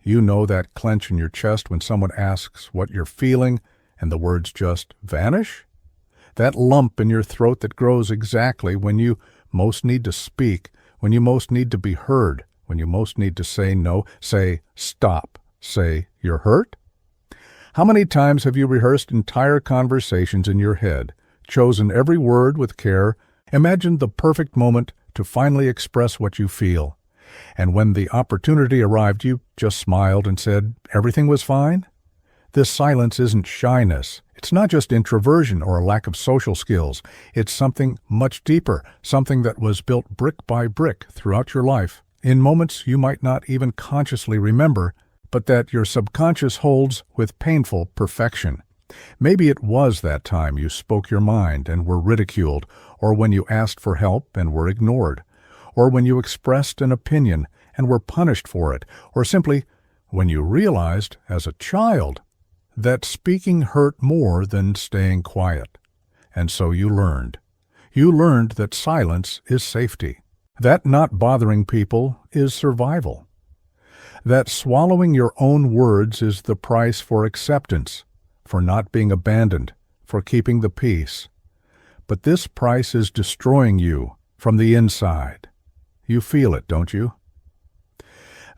You know that clench in your chest when someone asks what you're feeling and the words just vanish? That lump in your throat that grows exactly when you most need to speak, when you most need to be heard, when you most need to say no, say stop, say you're hurt? How many times have you rehearsed entire conversations in your head, chosen every word with care, imagined the perfect moment to finally express what you feel? And when the opportunity arrived, you just smiled and said everything was fine? This silence isn't shyness. It's not just introversion or a lack of social skills. It's something much deeper, something that was built brick by brick throughout your life, in moments you might not even consciously remember, but that your subconscious holds with painful perfection. Maybe it was that time you spoke your mind and were ridiculed, or when you asked for help and were ignored, or when you expressed an opinion and were punished for it, or simply when you realized, as a child, that speaking hurt more than staying quiet. And so you learned. You learned that silence is safety, that not bothering people is survival, that swallowing your own words is the price for acceptance, for not being abandoned, for keeping the peace. But this price is destroying you from the inside. You feel it, don't you?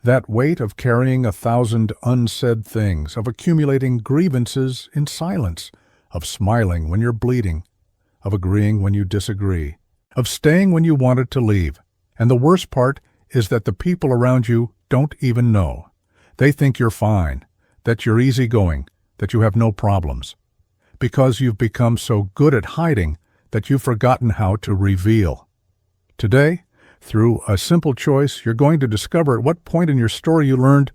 That weight of carrying 1,000 unsaid things, of accumulating grievances in silence, of smiling when you're bleeding, of agreeing when you disagree, of staying when you wanted to leave. And the worst part is that the people around you don't even know. They think you're fine, that you're easygoing, that you have no problems, because you've become so good at hiding that you've forgotten how to reveal. Today, through a simple choice, you're going to discover at what point in your story you learned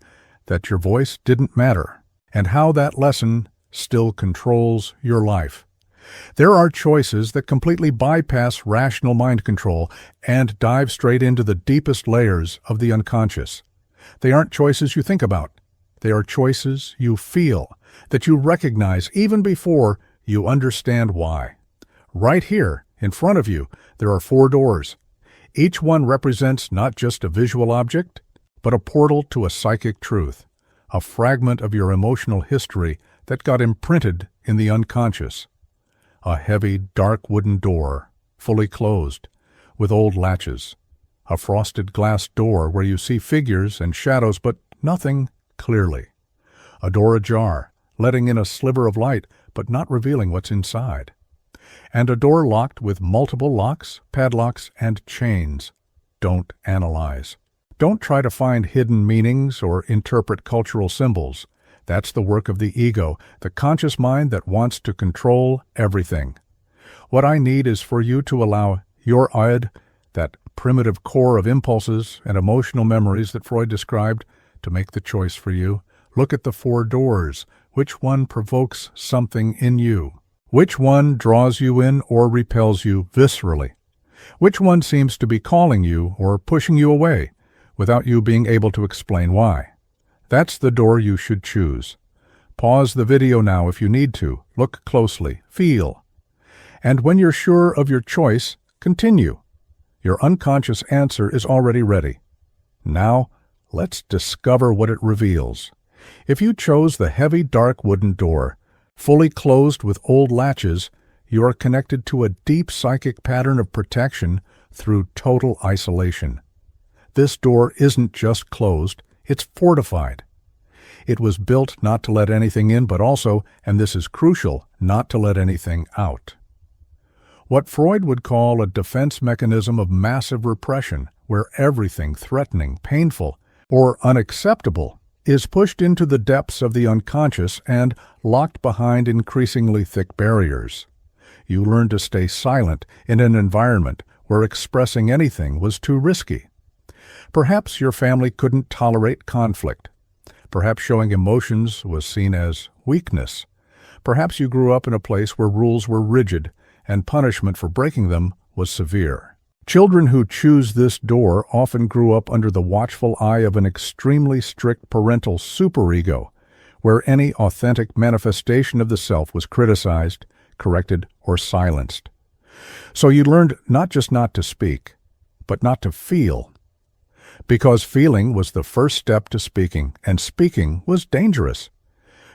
that your voice didn't matter, and how that lesson still controls your life. There are choices that completely bypass rational mind control and dive straight into the deepest layers of the unconscious. They aren't choices you think about. They are choices you feel, that you recognize even before you understand why. Right here, in front of you, there are 4 doors. Each one represents not just a visual object, but a portal to a psychic truth, a fragment of your emotional history that got imprinted in the unconscious. A heavy, dark wooden door, fully closed, with old latches. A frosted glass door where you see figures and shadows, but nothing clearly. A door ajar, letting in a sliver of light, but not revealing what's inside. And a door locked with multiple locks, padlocks, and chains. Don't analyze. Don't try to find hidden meanings or interpret cultural symbols. That's the work of the ego, the conscious mind that wants to control everything. What I need is for you to allow your id, that primitive core of impulses and emotional memories that Freud described, to make the choice for you. Look at the 4 doors. Which one provokes something in you? Which one draws you in or repels you viscerally? Which one seems to be calling you or pushing you away without you being able to explain why? That's the door you should choose. Pause the video now if you need to. Look closely. Feel. And when you're sure of your choice, continue. Your unconscious answer is already ready. Now, let's discover what it reveals. If you chose the heavy, dark wooden door, fully closed with old latches, you are connected to a deep psychic pattern of protection through total isolation. This door isn't just closed, it's fortified. It was built not to let anything in, but also, and this is crucial, not to let anything out. What Freud would call a defense mechanism of massive repression, where everything threatening, painful, or unacceptable is pushed into the depths of the unconscious and locked behind increasingly thick barriers. You learn to stay silent in an environment where expressing anything was too risky. Perhaps your family couldn't tolerate conflict. Perhaps showing emotions was seen as weakness. Perhaps you grew up in a place where rules were rigid and punishment for breaking them was severe. Children who choose this door often grew up under the watchful eye of an extremely strict parental superego, where any authentic manifestation of the self was criticized, corrected, or silenced. So you learned not just not to speak, but not to feel. because feeling was the first step to speaking, and speaking was dangerous.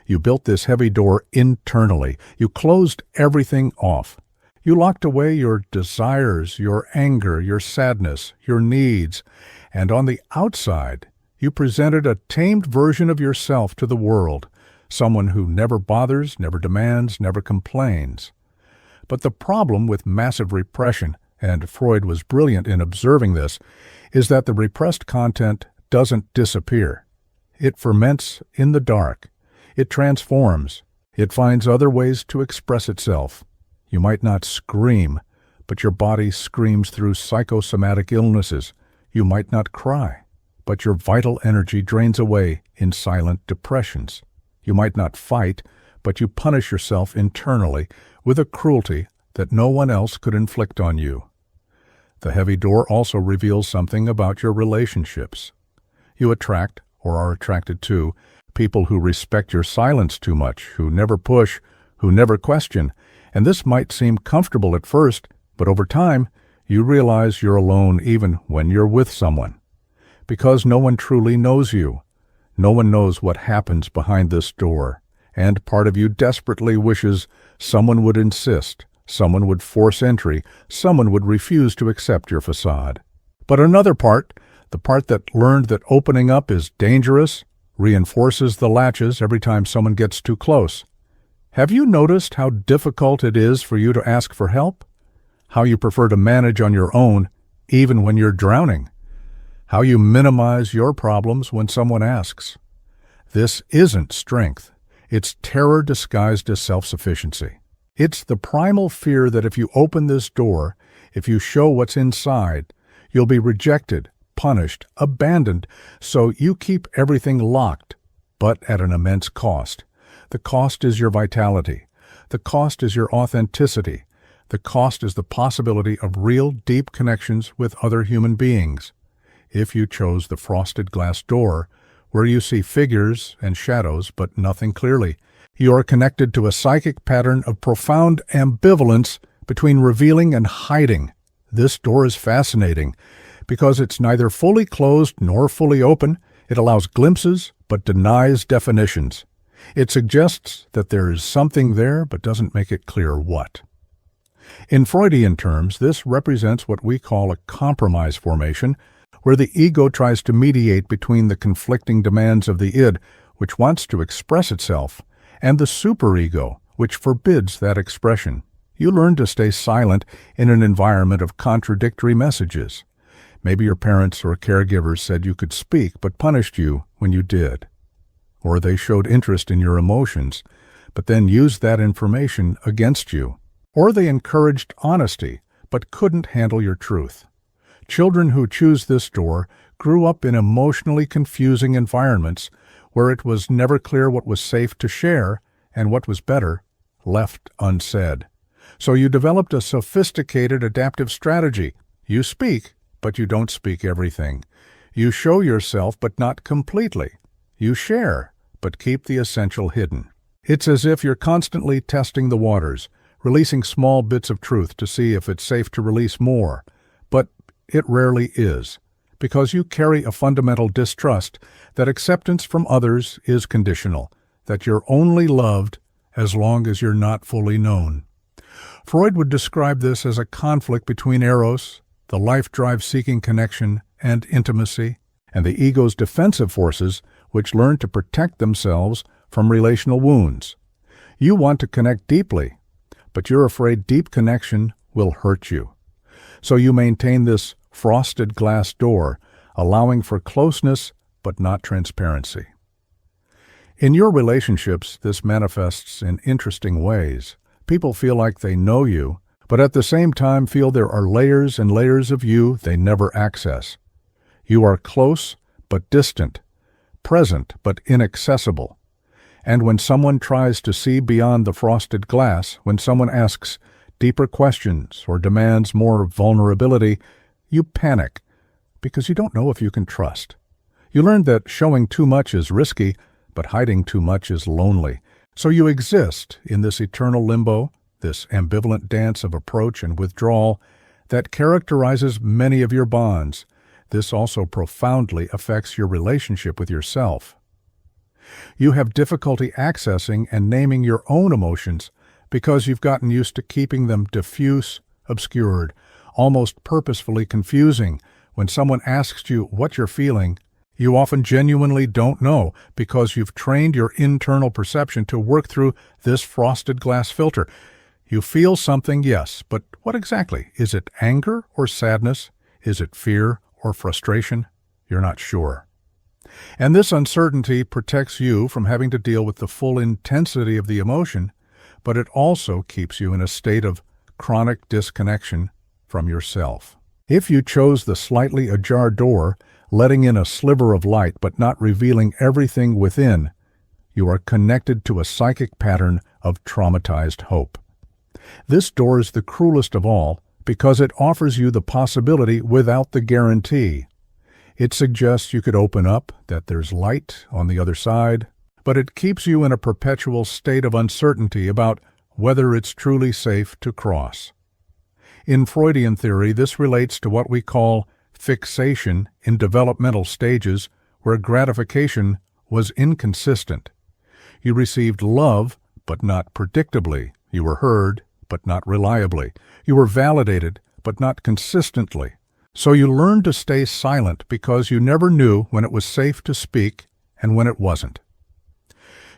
You built this heavy door internally. You closed everything off. You locked away your desires, your anger, your sadness, your needs, and on the outside, you presented a tamed version of yourself to the world, someone who never bothers, never demands, never complains. But the problem with massive repression, and Freud was brilliant in observing this, is that the repressed content doesn't disappear. It ferments in the dark. It transforms. It finds other ways to express itself. You might not scream, but your body screams through psychosomatic illnesses. You might not cry, but your vital energy drains away in silent depressions. You might not fight, but you punish yourself internally with a cruelty that no one else could inflict on you. The heavy door also reveals something about your relationships. You attract, or are attracted to, people who respect your silence too much, who never push, who never question, and this might seem comfortable at first, but over time, you realize you're alone even when you're with someone. Because no one truly knows you. No one knows what happens behind this door, and part of you desperately wishes someone would insist, someone would force entry, someone would refuse to accept your facade. But another part, the part that learned that opening up is dangerous, reinforces the latches every time someone gets too close. Have you noticed how difficult it is for you to ask for help? How you prefer to manage on your own, even when you're drowning? How you minimize your problems when someone asks? This isn't strength. It's terror disguised as self-sufficiency. It's the primal fear that if you open this door, if you show what's inside, you'll be rejected, punished, abandoned, so you keep everything locked, but at an immense cost. The cost is your vitality. The cost is your authenticity. The cost is the possibility of real, deep connections with other human beings. If you chose the frosted glass door, where you see figures and shadows but nothing clearly, you are connected to a psychic pattern of profound ambivalence between revealing and hiding. This door is fascinating because it's neither fully closed nor fully open. It allows glimpses but denies definitions. It suggests that there is something there but doesn't make it clear what. In Freudian terms, this represents what we call a compromise formation, where the ego tries to mediate between the conflicting demands of the id, which wants to express itself, and the superego, which forbids that expression. You learn to stay silent in an environment of contradictory messages. Maybe your parents or caregivers said you could speak but punished you when you did. Or they showed interest in your emotions, but then used that information against you. Or they encouraged honesty, but couldn't handle your truth. Children who choose this door grew up in emotionally confusing environments where it was never clear what was safe to share and what was better, left unsaid. So you developed a sophisticated adaptive strategy. You speak, but you don't speak everything. You show yourself, but not completely. You share, but keep the essential hidden. It's as if you're constantly testing the waters, releasing small bits of truth to see if it's safe to release more. But it rarely is, because you carry a fundamental distrust that acceptance from others is conditional, that you're only loved as long as you're not fully known. Freud would describe this as a conflict between eros, the life drive seeking connection and intimacy, and the ego's defensive forces, which learn to protect themselves from relational wounds. You want to connect deeply, but you're afraid deep connection will hurt you. So you maintain this frosted glass door, allowing for closeness but not transparency. In your relationships, this manifests in interesting ways. People feel like they know you, but at the same time feel there are layers and layers of you they never access. You are close but distant, present but inaccessible. And when someone tries to see beyond the frosted glass, when someone asks deeper questions or demands more vulnerability, you panic because you don't know if you can trust. You learn that showing too much is risky, but hiding too much is lonely. So you exist in this eternal limbo, this ambivalent dance of approach and withdrawal that characterizes many of your bonds, This also profoundly affects your relationship with yourself. You have difficulty accessing and naming your own emotions because you've gotten used to keeping them diffuse, obscured, almost purposefully confusing. When someone asks you what you're feeling, you often genuinely don't know because you've trained your internal perception to work through this frosted glass filter. You feel something, yes, but what exactly? Is it anger or sadness? Is it fear or frustration? You're not sure. And this uncertainty protects you from having to deal with the full intensity of the emotion, but it also keeps you in a state of chronic disconnection from yourself. If you chose the slightly ajar door, letting in a sliver of light but not revealing everything within, you are connected to a psychic pattern of traumatized hope. This door is the cruelest of all because it offers you the possibility without the guarantee. It suggests you could open up, that there's light on the other side, but it keeps you in a perpetual state of uncertainty about whether it's truly safe to cross. In Freudian theory, this relates to what we call fixation in developmental stages where gratification was inconsistent. You received love, but not predictably. You were heard, but not reliably. You were validated, but not consistently. So you learned to stay silent because you never knew when it was safe to speak and when it wasn't.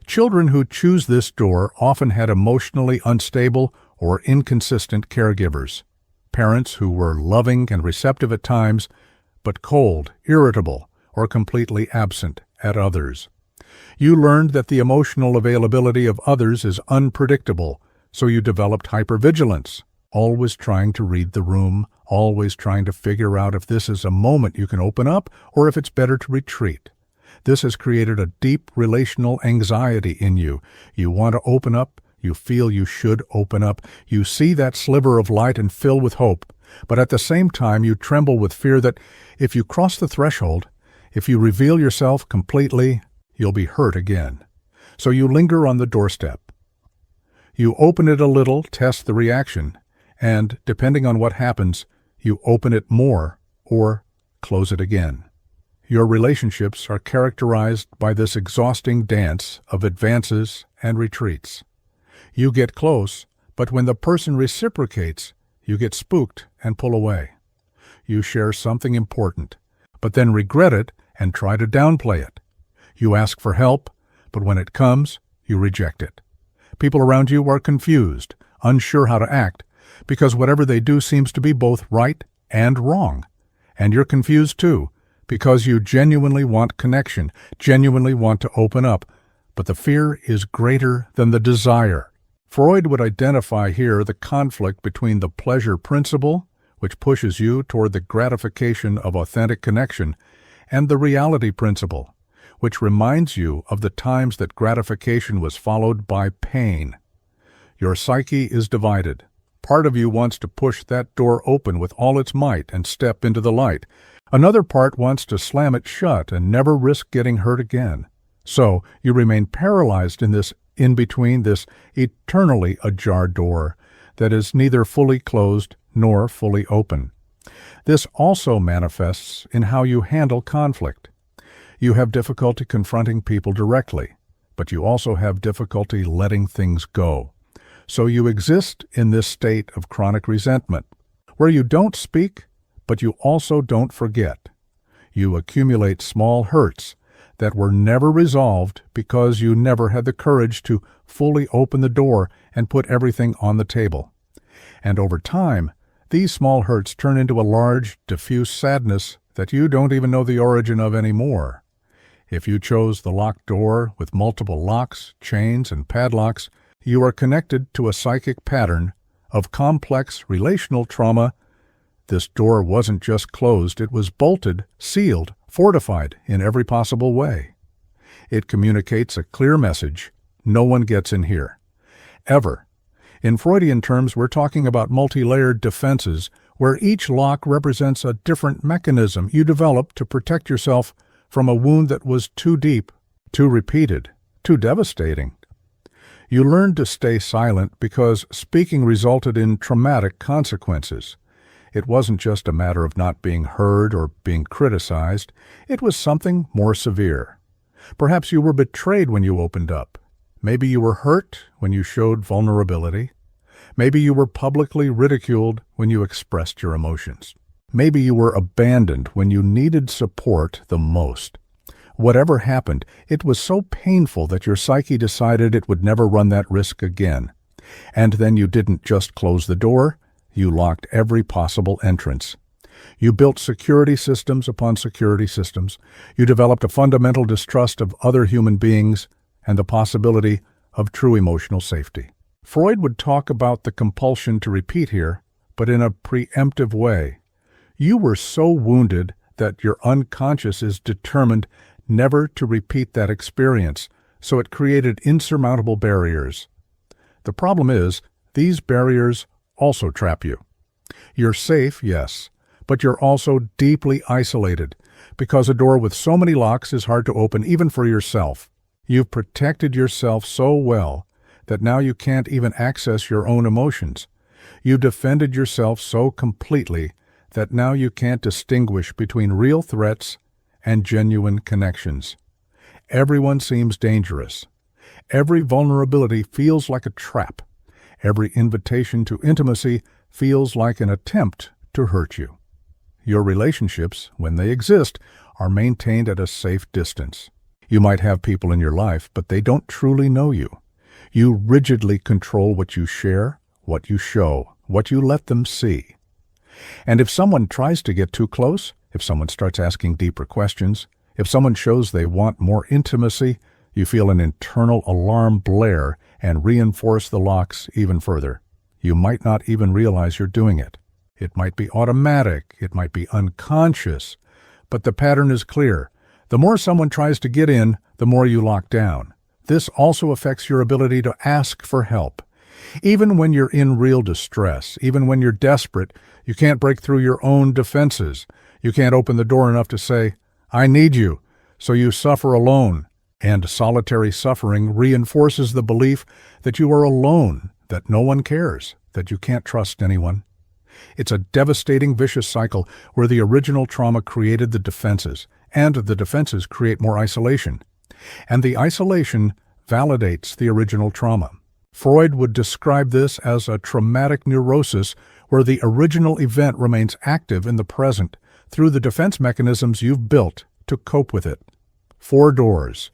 Children who choose this door often had emotionally unstable or inconsistent caregivers. Parents who were loving and receptive at times, but cold, irritable, or completely absent at others. You learned that the emotional availability of others is unpredictable, so you developed hypervigilance, always trying to read the room, always trying to figure out if this is a moment you can open up or if it's better to retreat. This has created a deep relational anxiety in you. You want to open up. You feel you should open up. You see that sliver of light and fill with hope. But at the same time, you tremble with fear that if you cross the threshold, if you reveal yourself completely, you'll be hurt again. So you linger on the doorstep. You open it a little, test the reaction, and, depending on what happens, you open it more or close it again. Your relationships are characterized by this exhausting dance of advances and retreats. You get close, but when the person reciprocates, you get spooked and pull away. You share something important, but then regret it and try to downplay it. You ask for help, but when it comes, you reject it. People around you are confused, unsure how to act, because whatever they do seems to be both right and wrong. And you're confused too, because you genuinely want connection, genuinely want to open up, but the fear is greater than the desire. Freud would identify here the conflict between the pleasure principle, which pushes you toward the gratification of authentic connection, and the reality principle, which reminds you of the times that gratification was followed by pain. Your psyche is divided. Part of you wants to push that door open with all its might and step into the light. Another part wants to slam it shut and never risk getting hurt again. So you remain paralyzed in between this eternally ajar door that is neither fully closed nor fully open. This also manifests in how you handle conflict. You have difficulty confronting people directly, but you also have difficulty letting things go. So you exist in this state of chronic resentment, where you don't speak, but you also don't forget. You accumulate small hurts that were never resolved because you never had the courage to fully open the door and put everything on the table. And over time, these small hurts turn into a large, diffuse sadness that you don't even know the origin of anymore. If you chose the locked door with multiple locks, chains, and padlocks, you are connected to a psychic pattern of complex relational trauma. This door wasn't just closed, it was bolted, sealed, fortified in every possible way. It communicates a clear message: no one gets in here. Ever. In Freudian terms, we're talking about multi-layered defenses where each lock represents a different mechanism you develop to protect yourself from a wound that was too deep, too repeated, too devastating. You learned to stay silent because speaking resulted in traumatic consequences. It wasn't just a matter of not being heard or being criticized. It was something more severe. Perhaps you were betrayed when you opened up. Maybe you were hurt when you showed vulnerability. Maybe you were publicly ridiculed when you expressed your emotions. Maybe you were abandoned when you needed support the most. Whatever happened, it was so painful that your psyche decided it would never run that risk again. And then you didn't just close the door, you locked every possible entrance. You built security systems upon security systems. You developed a fundamental distrust of other human beings and the possibility of true emotional safety. Freud would talk about the compulsion to repeat here, but in a preemptive way. You were so wounded that your unconscious is determined never to repeat that experience, so it created insurmountable barriers. The problem is, these barriers also trap you. You're safe, yes, but you're also deeply isolated, because a door with so many locks is hard to open even for yourself. You've protected yourself so well that now you can't even access your own emotions. You've defended yourself so completely that now you can't distinguish between real threats and genuine connections. Everyone seems dangerous. Every vulnerability feels like a trap. Every invitation to intimacy feels like an attempt to hurt you. Your relationships, when they exist, are maintained at a safe distance. You might have people in your life, but they don't truly know you. You rigidly control what you share, what you show, what you let them see. And if someone tries to get too close, if someone starts asking deeper questions, if someone shows they want more intimacy, you feel an internal alarm blare and reinforce the locks even further. You might not even realize you're doing it. It might be automatic, it might be unconscious, but the pattern is clear. The more someone tries to get in, the more you lock down. This also affects your ability to ask for help. Even when you're in real distress, even when you're desperate, you can't break through your own defenses. You can't open the door enough to say, "I need you," so you suffer alone. And solitary suffering reinforces the belief that you are alone, that no one cares, that you can't trust anyone. It's a devastating vicious cycle where the original trauma created the defenses, and the defenses create more isolation. And the isolation validates the original trauma. Freud would describe this as a traumatic neurosis where the original event remains active in the present through the defense mechanisms you've built to cope with it. 4 doors,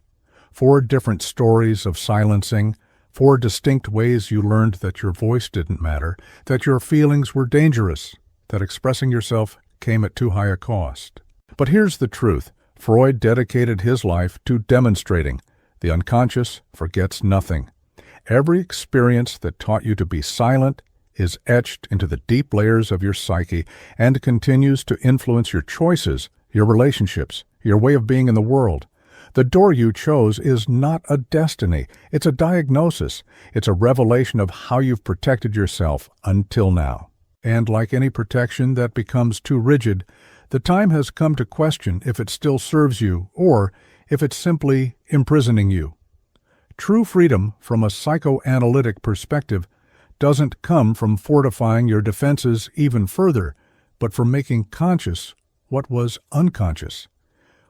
4 different stories of silencing, 4 distinct ways you learned that your voice didn't matter, that your feelings were dangerous, that expressing yourself came at too high a cost. But here's the truth. Freud dedicated his life to demonstrating the unconscious forgets nothing. Every experience that taught you to be silent is etched into the deep layers of your psyche and continues to influence your choices, your relationships, your way of being in the world. The door you chose is not a destiny. It's a diagnosis. It's a revelation of how you've protected yourself until now. And like any protection that becomes too rigid, the time has come to question if it still serves you or if it's simply imprisoning you. True freedom from a psychoanalytic perspective doesn't come from fortifying your defenses even further, but from making conscious what was unconscious.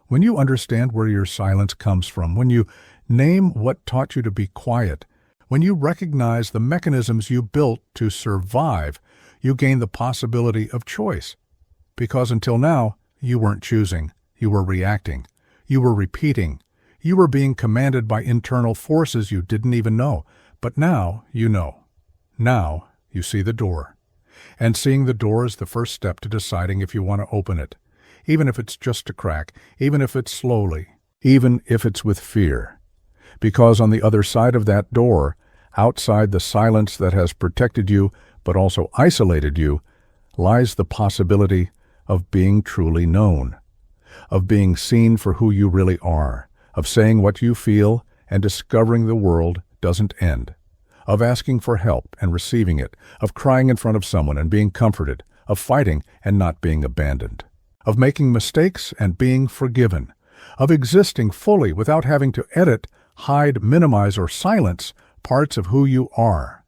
When you understand where your silence comes from, when you name what taught you to be quiet, when you recognize the mechanisms you built to survive, you gain the possibility of choice. Because until now, you weren't choosing, you were reacting, you were repeating, you were being commanded by internal forces you didn't even know. But now you know. Now you see the door. And seeing the door is the first step to deciding if you want to open it, even if it's just a crack, even if it's slowly, even if it's with fear. Because on the other side of that door, outside the silence that has protected you but also isolated you, lies the possibility of being truly known, of being seen for who you really are, of saying what you feel and discovering the world doesn't end, of asking for help and receiving it, of crying in front of someone and being comforted, of fighting and not being abandoned, of making mistakes and being forgiven, of existing fully without having to edit, hide, minimize, or silence parts of who you are.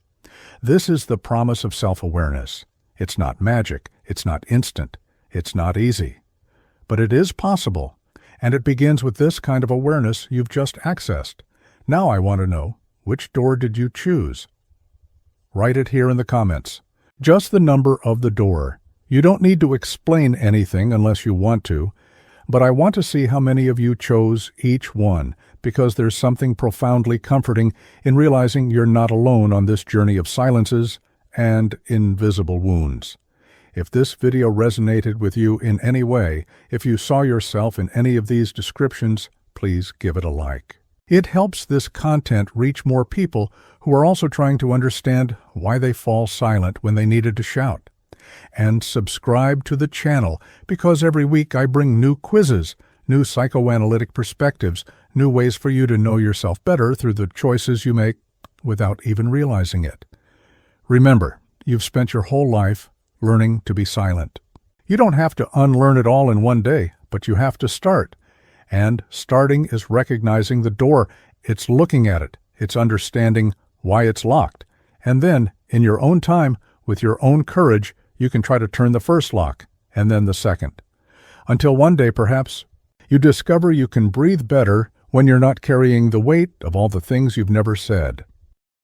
This is the promise of self-awareness. It's not magic. It's not instant. It's not easy. But it is possible, and it begins with this kind of awareness you've just accessed. Now I want to know, which door did you choose? Write it here in the comments. Just the number of the door. You don't need to explain anything unless you want to, but I want to see how many of you chose each one, because there's something profoundly comforting in realizing you're not alone on this journey of silences and invisible wounds. If this video resonated with you in any way, if you saw yourself in any of these descriptions, please give it a like. It helps this content reach more people who are also trying to understand why they fall silent when they needed to shout. And subscribe to the channel, because every week I bring new quizzes, new psychoanalytic perspectives, new ways for you to know yourself better through the choices you make without even realizing it. Remember, you've spent your whole life learning to be silent. You don't have to unlearn it all in one day, but you have to start. And starting is recognizing the door. It's looking at it. It's understanding why it's locked. And then, in your own time, with your own courage, you can try to turn the first lock, and then the second. Until one day, perhaps, you discover you can breathe better when you're not carrying the weight of all the things you've never said.